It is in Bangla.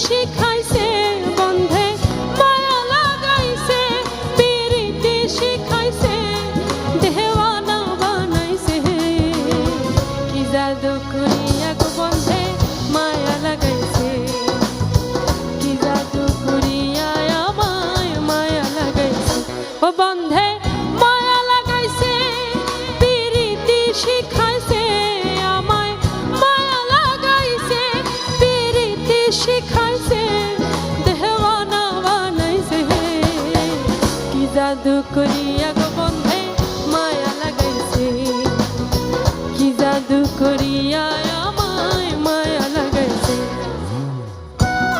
শিখাইছে বন্ধে মায়া লাগাইছে পিরিতি শিখাইছে দেওয়ানা বানাইছে কি জাদু করিয়া গো বন্ধে মায়া লাগাইছে কি জাদু করিয়া আমায় মায়া লাগাইছে ও বন্ধে মায়া লাগাইছে পিরিতি শিখাইছে আমায় মায়া লাগাইছে পিরিতি শিখাইছে দেওয়ানা বানাইছে কি জাদু করি